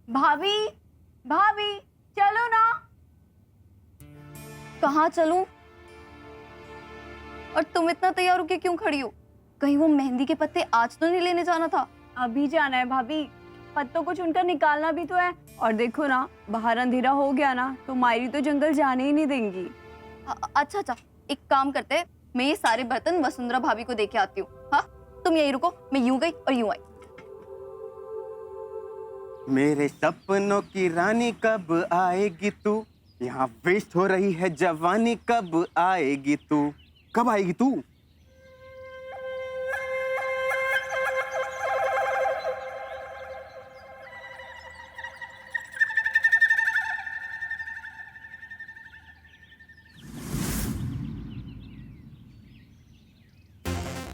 भाभी, भाभी, चलो ना। कहाँ चलूं? और तुम इतना तैयार होके क्यों खड़ी हो? कहीं वो मेहंदी के पत्ते आज तो नहीं लेने जाना था? अभी जाना है भाभी, पत्तों को चुनकर निकालना भी तो है। और देखो ना, बाहर अंधेरा हो गया ना तो मायरी तो जंगल जाने ही नहीं देंगी। अच्छा अच्छा, एक काम करते हैं, मैं ये सारे बर्तन वसुंधरा भाभी को देके आती हूँ। हाँ, तुम यहीं रुको, मैं यूं गई और यूं आई। मेरे सपनों की रानी कब आएगी तू? यहाँ वेस्ट हो रही है जवानी, कब आएगी तू? कब आएगी तू?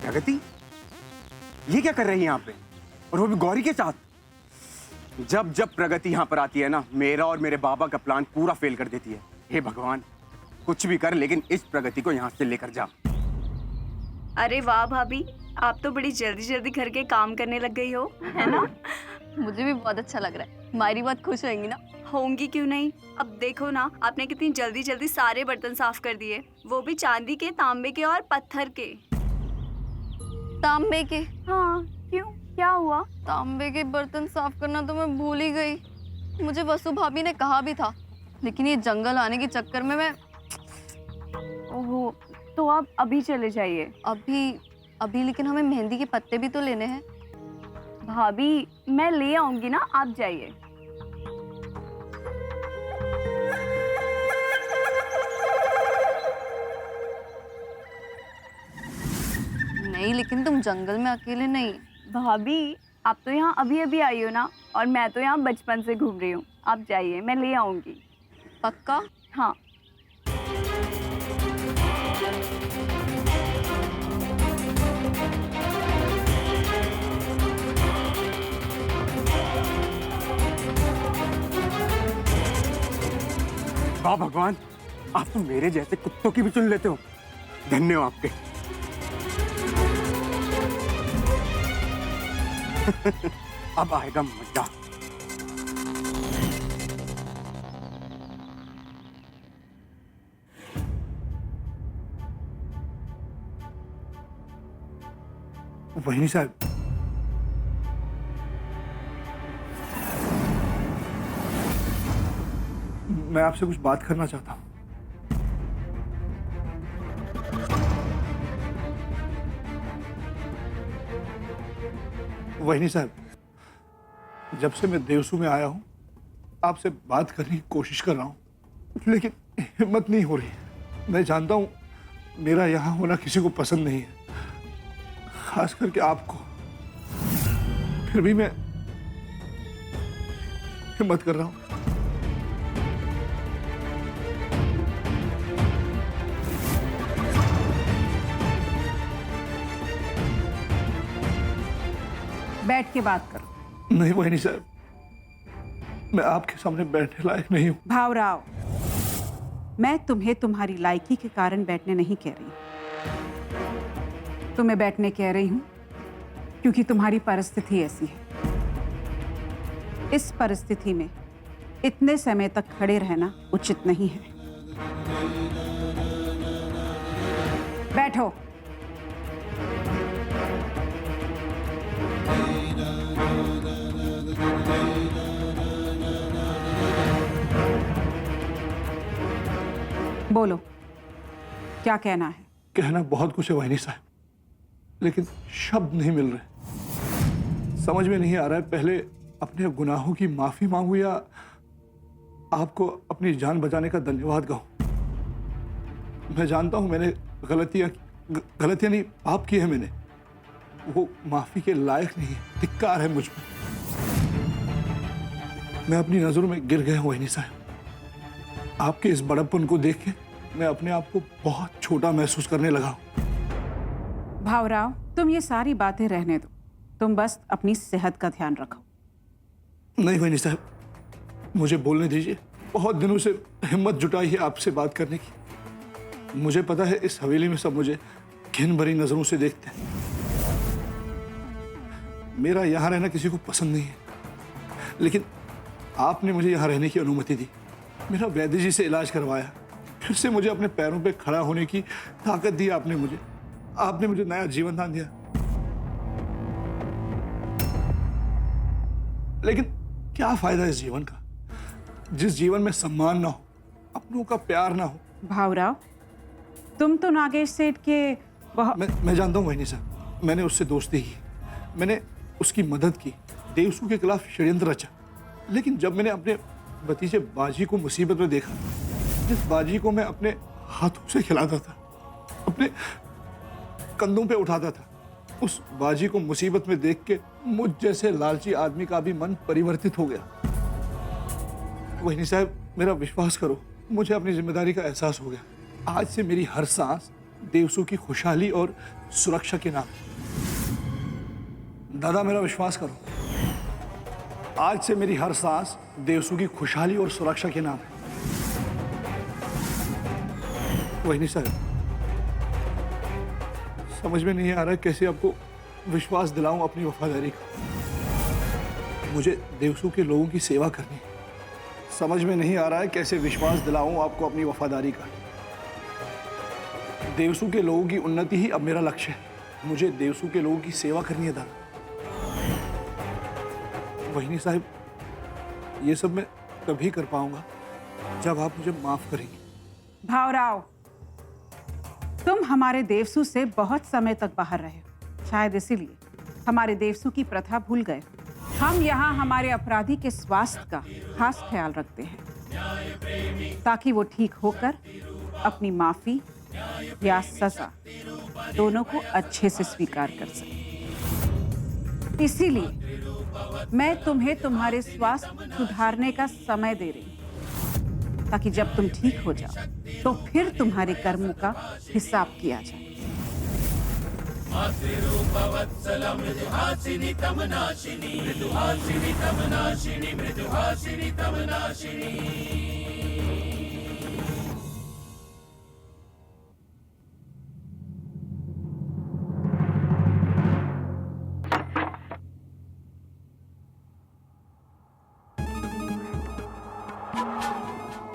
प्रगति, ये क्या कर रही है यहाँ पे? और वो भी गौरी के साथ? जब जब प्रगति यहाँ पर आती है ना, मेरा और मेरे बाबा का प्लान पूरा फेल कर देती है। हे भगवान, कुछ भी कर, लेकिन इस प्रगति को यहाँ से लेकर जा। अरे वाह भाभी, आप तो बड़ी जल्दी जल्दी घर के काम करने लग गई हो, है ना? मुझे भी बहुत अच्छा लग रहा है। मायरी बहुत खुश होंगी ना? होंगी क्यों नहीं। अब देखो ना, आपने कितनी जल्दी जल्दी सारे बर्तन साफ कर दिए, वो भी चांदी के, तांबे के और पत्थर के। तांबे के? हाँ, क्यों, क्या हुआ? तांबे के बर्तन साफ करना तो मैं भूल ही गई। मुझे वसु भाभी ने कहा भी था, लेकिन ये जंगल आने के चक्कर में मैं... ओहो, तो आप अभी चले जाइए। अभी लेकिन हमें मेहंदी के पत्ते भी तो लेने हैं। भाभी, मैं ले आऊंगी ना, आप जाइए। नहीं, लेकिन तुम जंगल में अकेले नहीं। भाभी, आप तो यहाँ अभी अभी आई हो ना, और मैं तो यहाँ बचपन से घूम रही हूँ। आप जाइए, मैं ले आऊंगी। पक्का? हाँ। वाह भगवान, आप तो मेरे जैसे कुत्तों की भी चुन लेते हो। धन्य हो आपके। अब आएगा मजा। वहीनी साहब, मैं आपसे कुछ बात करना चाहता हूं। वहीनी साहब, जब से मैं देवसू में आया हूं, आपसे बात करने की कोशिश कर रहा हूं, लेकिन हिम्मत नहीं हो रही। मैं जानता हूं मेरा यहां होना किसी को पसंद नहीं है, खास करके आपको। फिर भी मैं हिम्मत कर रहा हूं। बैठ के बात करो। नहीं वहीनी साहब, मैं आपके सामने बैठने लायक नहीं हूं। भावराव, मैं तुम्हें तुम्हारी लायकी के कारण बैठने नहीं कह रही, तुम्हें बैठने कह रही हूं क्योंकि तुम्हारी परिस्थिति ऐसी है। इस परिस्थिति में इतने समय तक खड़े रहना उचित नहीं है। बैठो। बोलो, क्या कहना है? कहना बहुत कुछ है वहीनी साहब, लेकिन शब्द नहीं मिल रहे। समझ में नहीं आ रहा है, पहले अपने गुनाहों की माफी मांगू या आपको अपनी जान बचाने का धन्यवाद कहूं। मैं जानता हूं मैंने गलतियां नहीं, पाप किए हैं मैंने। वो माफी के लायक नहीं है, धिक्कार है मुझ में। मैं अपनी नजरों में गिर गया हूं वहीनी साहब। आपके इस बड़प्पन को देख के मैं अपने आप को बहुत छोटा महसूस करने लगा हूं। भावराव, तुम ये सारी बातें रहने दो, तुम बस अपनी सेहत का ध्यान रखो। नहीं वहीनी साहब, मुझे बोलने दीजिए। बहुत दिनों से हिम्मत जुटाई है आपसे बात करने की। मुझे पता है इस हवेली में सब मुझे घिन भरी नजरों से देखते हैं। मेरा यहां रहना किसी को पसंद नहीं है, लेकिन आपने मुझे यहाँ रहने की अनुमति दी, मेरा वैद्य जी से इलाज करवाया, फिर से मुझे अपने पैरों पे खड़ा होने की ताकत दी आपने मुझे नया जीवन दान दिया। लेकिन क्या फायदा इस जीवन का, जिस जीवन में सम्मान ना हो, अपनों का प्यार ना हो। भावराव, तुम तो नागेश सेठ के बहुत मैं जानता हूँ वहीनी साहब, मैंने उससे दोस्ती की, मैंने उसकी मदद की, देवसू के खिलाफ षड्यंत्र रचा। लेकिन जब मैंने अपने भतीजे बाजी को मुसीबत में देखा, जिस बाजी को मैं अपने हाथों से खिलाता था, अपने कंधों पे उठाता था, उस बाजी को मुसीबत में देख के मुझ जैसे लालची आदमी का भी मन परिवर्तित हो गया। वहीनी साहब, मेरा विश्वास करो, मुझे अपनी जिम्मेदारी का एहसास हो गया। आज से मेरी हर सांस देवसू की खुशहाली और सुरक्षा के नाम। दादा, मेरा विश्वास करो, आज से मेरी हर सांस देवसू की खुशहाली और सुरक्षा के नाम है। वहीनी साहब, समझ में नहीं आ रहा है कैसे आपको विश्वास दिलाऊं अपनी वफादारी का। मुझे देवसू के लोगों की सेवा करनी है। समझ में नहीं आ रहा है कैसे विश्वास दिलाऊं आपको अपनी वफादारी का। देवसू के लोगों की उन्नति ही अब मेरा लक्ष्य है। मुझे देवसू के लोगों की सेवा करनी है दादा। वहीनी साहब, ये सब मैं तभी कर पाऊंगा जब आप मुझे माफ करेंगे। भावराव, तुम हमारे देवसू से बहुत समय तक बाहर रहे हो, शायद इसीलिए हमारे देवसू की प्रथा भूल गए। हम यहाँ हमारे अपराधी के स्वास्थ्य का खास ख्याल रखते हैं, ताकि वो ठीक होकर अपनी माफी या सजा दोनों को अच्छे से स्वीकार कर सके। इसीलिए मैं तुम्हें तुम्हारे स्वास्थ्य सुधारने का समय दे रही हूं, ताकि जब तुम ठीक हो जाओ तो फिर तुम्हारे कर्मों का हिसाब किया जाए।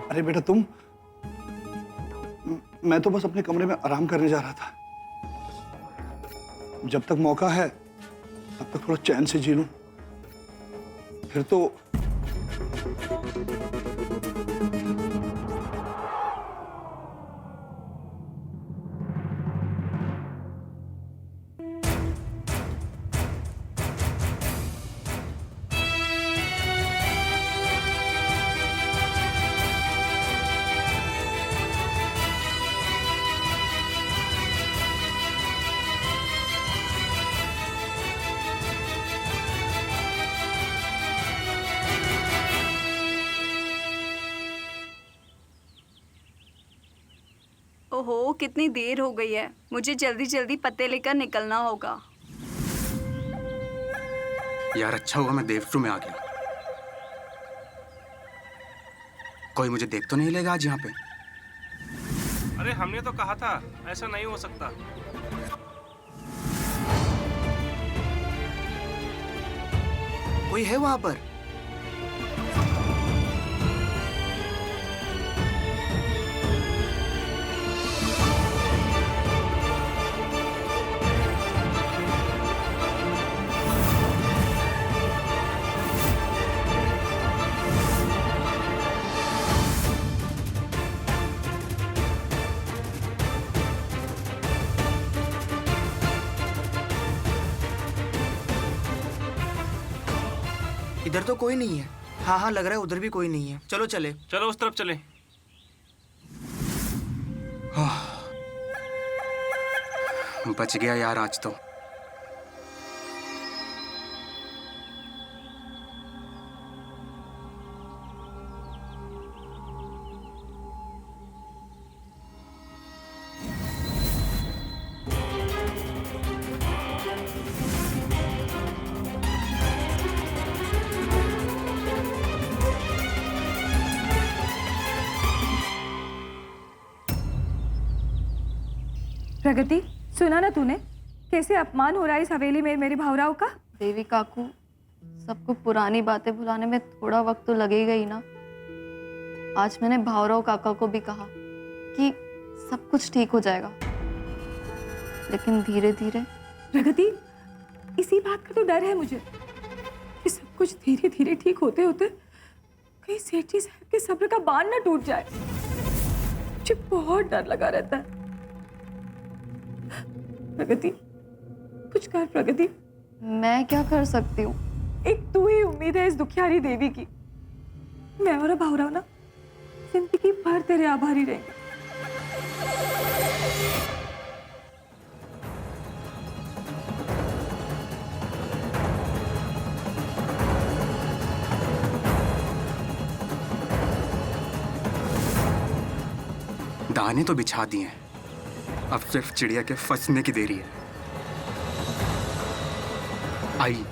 अरे बेटा, तुम, मैं तो बस अपने कमरे में आराम करने जा रहा था। जब तक मौका है तब तक थोड़ा चैन से जी लूं, फिर तो ओहो, कितनी देर हो गई है, मुझे जल्दी जल्दी पत्ते लेकर निकलना होगा। यार, अच्छा हुआ मैं देवसू में आ गया। कोई मुझे देख तो नहीं लेगा आज यहाँ पे? अरे हमने तो कहा था, ऐसा नहीं हो सकता। कोई है वहां पर? इधर तो कोई नहीं है। हाँ हाँ, लग रहा है उधर भी कोई नहीं है। चलो चले। चलो उस तरफ चले। बच गया यार आज तो। प्रगति, सुना ना तूने कैसे अपमान हो रहा है इस हवेली में मेरे भावराव का? देवी काकू, सबको पुरानी बातें भुलाने में थोड़ा वक्त तो लगेगा ही ना। आज मैंने भावराव काका को भी कहा कि सब कुछ ठीक हो जाएगा, लेकिन धीरे धीरे प्रगति, इसी बात का तो डर है मुझे कि सब कुछ धीरे धीरे ठीक होते होते कहीं सेठ जी साहब के सब्र का बांध ना टूट जाए। मुझे बहुत डर लगा रहता है। प्रगति, कुछ कर प्रगति। मैं क्या कर सकती हूँ? एक तू ही उम्मीद है इस दुखियारी देवी की। मैं और भावराव ना जिंदगी भर तेरे आभारी रहेंगे। दाने तो बिछा दिए हैं, अब सिर्फ चिड़िया के फंसने की देरी है। आई।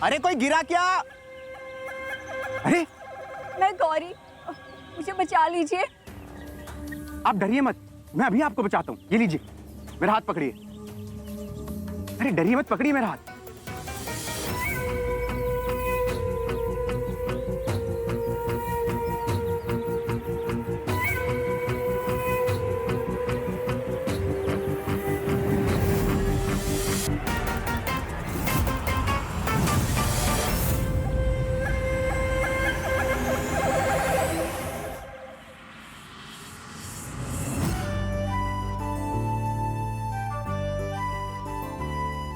अरे कोई गिरा क्या? अरे मैं गौरी, मुझे बचा लीजिए। आप डरिए मत, मैं अभी आपको बचाता हूँ। ये लीजिए, मेरा हाथ पकड़िए। अरे डरिए मत, पकड़िए मेरा हाथ।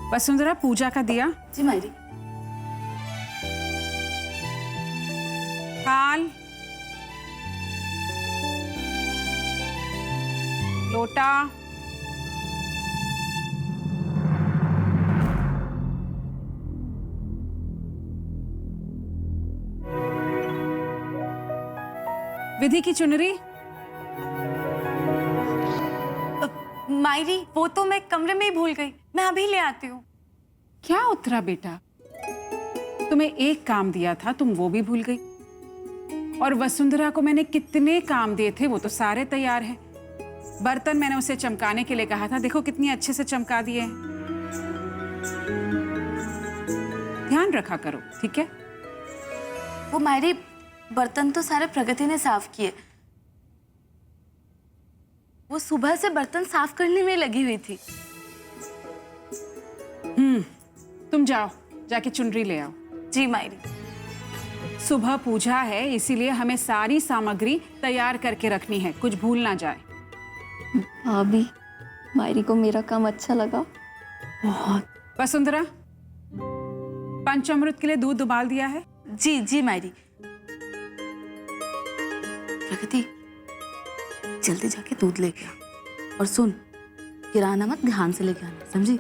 वसुंधरा, पूजा का दिया, जी मायरी। थाल, लोटा, विधि की चुनरी। मायरी, वो तो मैं कमरे में ही भूल गई, मैं अभी ले आती हूँ। क्या उत्तरा बेटा, तुम्हें एक काम दिया था, तुम वो भी भूल गई। और वसुंधरा को मैंने कितने काम दिए थे, वो तो सारे तैयार हैं। बर्तन मैंने उसे चमकाने के लिए कहा था, देखो कितनी अच्छे से चमका दिए हैं। ध्यान रखा करो, ठीक है? वो मायरी, बर्तन तो सारे प्रगति ने साफ किए। वो सुबह से बर्तन साफ करने में लगी हुई थी। तुम जाओ, जाके चुनरी ले आओ। जी मायरी। सुबह पूजा है, इसीलिए हमें सारी सामग्री तैयार करके रखनी है, कुछ भूल ना जाए। भाभी, मायरी को मेरा काम अच्छा लगा बहुत। वसुंधरा, पंचामृत के लिए दूध उबाल दिया है? जी जी मायरी। प्रगति, जल्दी जाके दूध लेके आ, और सुन, गिराना मत, ध्यान से लेके आना, समझी?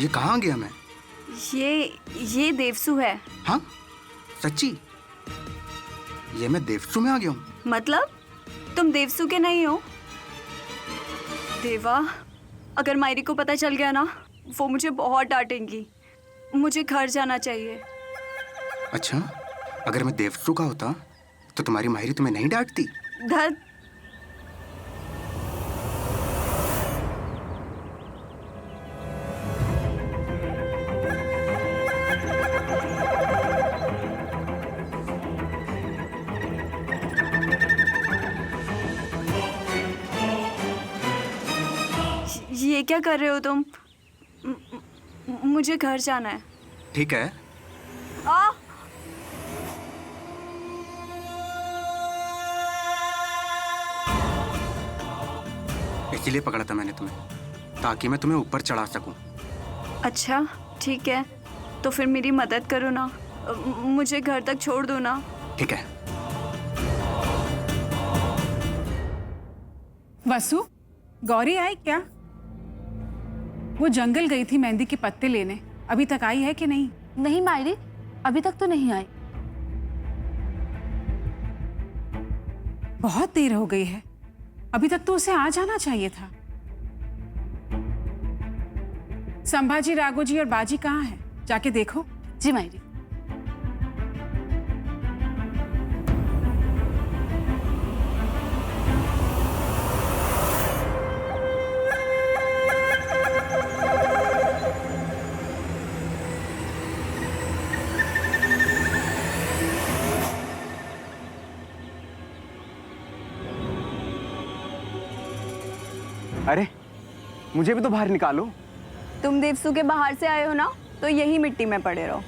ये कहाँ गया मैं? ये देवसू है। हाँ, सच्ची? ये मैं देवसू में आ गया हूँ? मतलब तुम देवसू के नहीं हो? देवा, अगर मायरी को पता चल गया ना, वो मुझे बहुत डांटेंगी। मुझे घर जाना चाहिए। अच्छा, अगर मैं देवसू का होता तो तुम्हारी मायरी तुम्हें नहीं डांटती? धत, ये क्या कर रहे हो तुम? मुझे घर जाना है। ठीक है, आ, इसीलिए पकड़ा था मैंने तुम्हें, ताकि मैं तुम्हें ऊपर चढ़ा सकूं। अच्छा ठीक है, तो फिर मेरी मदद करो ना, मुझे घर तक छोड़ दो ना। ठीक है। वसु, गौरी आई क्या? वो जंगल गई थी मेहंदी के पत्ते लेने, अभी तक आई है कि नहीं? नहीं मायरी, अभी तक तो नहीं आई। बहुत देर हो गई है, अभी तक तो उसे आ जाना चाहिए था। संभाजी, राघोजी और बाजी कहाँ हैं? जाके देखो। जी मायरी। अरे मुझे भी तो बाहर निकालो। तुम देवसू के बाहर से आए हो ना, तो यही मिट्टी में पड़े रहो।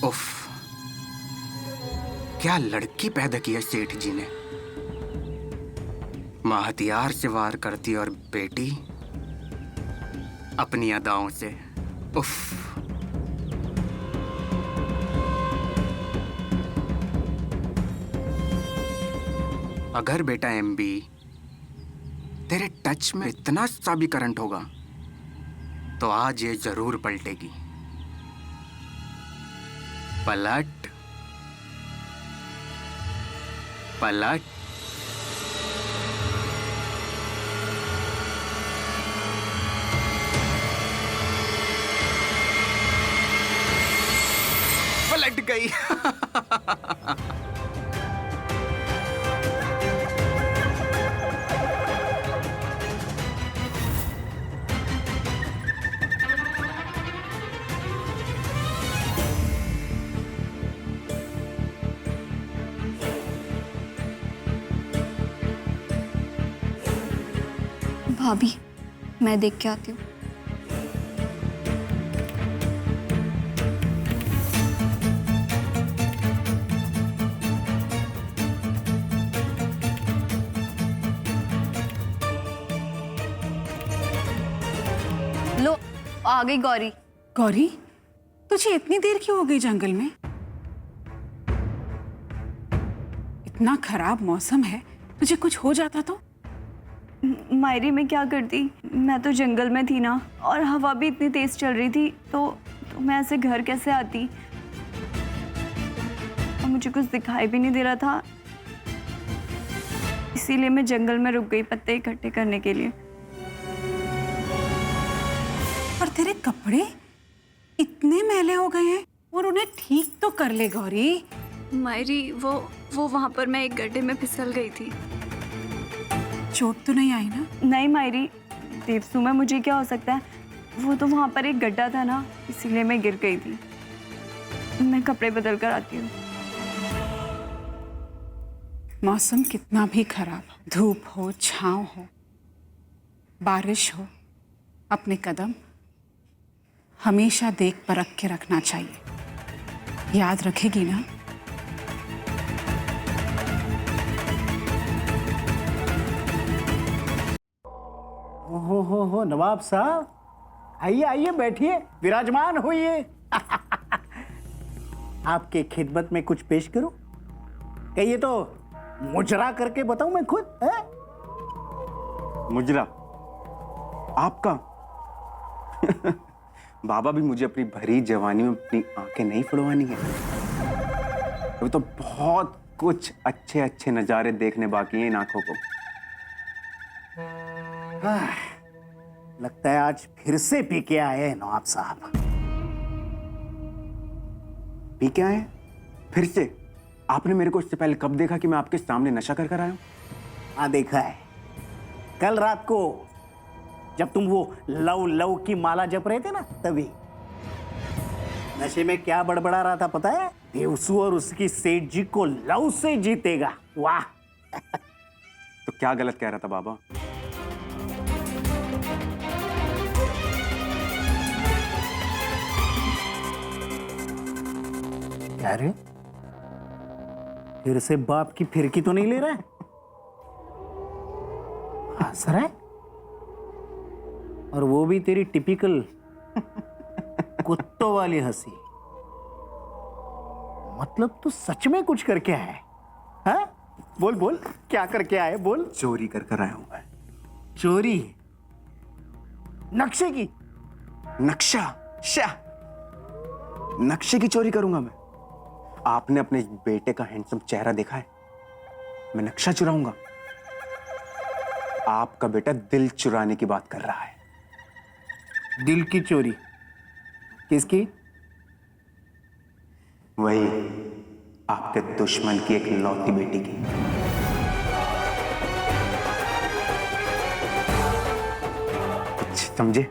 उफ, क्या लड़की पैदा की है सेठ जी ने। माँ हथियार से वार करती और बेटी अपनी अदाओं से। उफ। अगर बेटा एमबी तेरे टच में इतना सा भी करंट होगा तो आज ये जरूर पलटेगी। पलट पलट। पलट गई। भाभी, मैं देख के आती हूँ। लो, आ गई गौरी। गौरी, तुझे इतनी देर क्यों हो गई जंगल में? इतना खराब मौसम है, तुझे कुछ हो जाता तो? मायरी मैं क्या करती, मैं तो जंगल में थी ना, और हवा भी इतनी तेज चल रही थी, तो मैं ऐसे घर कैसे आती। और मुझे कुछ दिखाई भी नहीं दे रहा था, इसीलिए मैं जंगल में रुक गई पत्ते इकट्ठे करने के लिए। और तेरे कपड़े इतने मैले हो गए हैं, और उन्हें ठीक तो कर ले गौरी। मायरी वो वहां पर मैं एक गड्ढे में फिसल गई थी। चोट तो नहीं आई ना? नहीं मायरी, देवसू में मुझे क्या हो सकता है, वो तो वहां पर एक गड्ढा था ना, इसीलिए मैं गिर गई थी। मैं कपड़े बदल कर आती हूँ। मौसम कितना भी खराब हो, धूप हो, छांव हो, बारिश हो, अपने कदम हमेशा देख परख के रखना चाहिए। याद रखेगी ना? हो नवाब साहब, आइए आइए बैठिए, विराजमान होइए। आपके खिदमत में कुछ पेश करूं? कहिए तो मुजरा करके बताऊं मैं खुद है? मुजरा आपका? बाबा भी मुझे अपनी भरी जवानी में अपनी आंखें नहीं फुड़वानी है। अभी तो बहुत कुछ अच्छे अच्छे नजारे देखने बाकी हैं इन आंखों को। लगता है आज फिर से पी के आए हैं नवाब साहब। पी के आए फिर से? आपने मेरे को इससे पहले कब देखा कि मैं आपके सामने नशा कर कर आया हूं? हाँ देखा है, कल रात को जब तुम वो लव लव की माला जप रहे थे ना, तभी। नशे में क्या बड़बड़ा रहा था पता है? देवसू और उसकी सेठ जी को लव से जीतेगा। वाह। तो क्या गलत कह रहा था बाबा? क्या रे, फिर से बाप की फिरकी तो नहीं ले रहा है? हंस रहा है, और वो भी तेरी टिपिकल कुत्तों वाली हंसी। मतलब तू सच में कुछ करके आया है? हाँ? बोल बोल, क्या करके आए, बोल। चोरी कर कर आया हूं मैं। चोरी? नक्शे की? नक्शा? नक्शे की चोरी करूंगा मैं? आपने अपने बेटे का हैंडसम चेहरा देखा है? मैं नक्शा चुराऊंगा? आपका बेटा दिल चुराने की बात कर रहा है। दिल की चोरी? किसकी? वही आपके दुश्मन की एक लौती बेटी की। कुछ समझे?